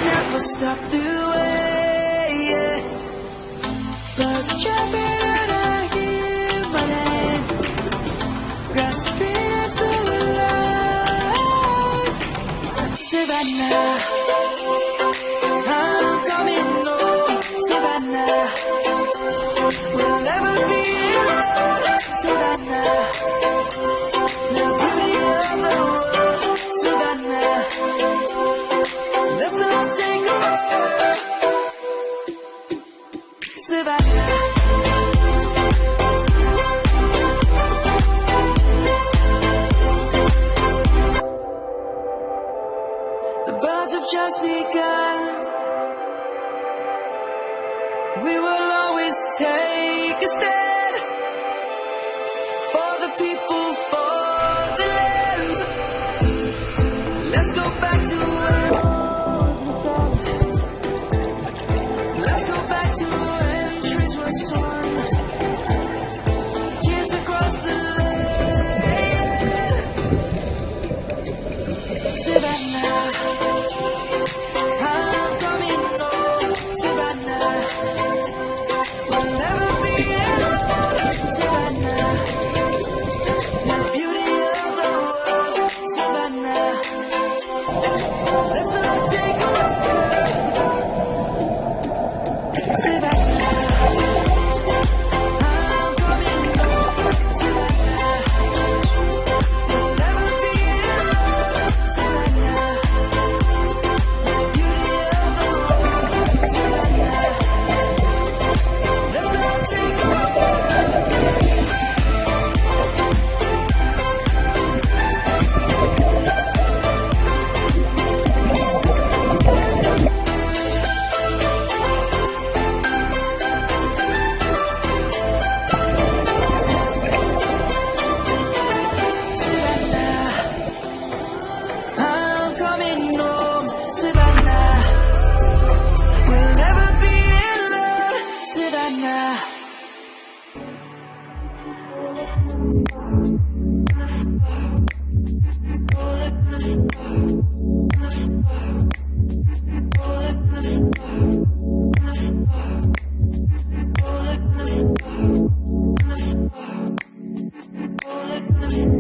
never stop the way, yeah. Birds jumping and I hear my name, grasping into life. Savannah, I'm coming home. Savannah, we'll never be alone. Savannah, the beauty of the world. Savannah, let's all take a walk. Savannah, the birds have just begun. We will always take a stand for the people, for the land. Let's go back to when. Let's go back to when trees were sown, kids across the land. Savannah, I'm coming home. Savannah, we'll never be alone. Savannah, the beauty of the world. Savannah, let's all take a walk. Savannah, I'm coming home. Savannah, we'll never be alone. Savannah, the beauty of the world. Savannah, let's all take a walk. Savannah, I'm coming home. Savannah, we'll never be alone. Savannah. All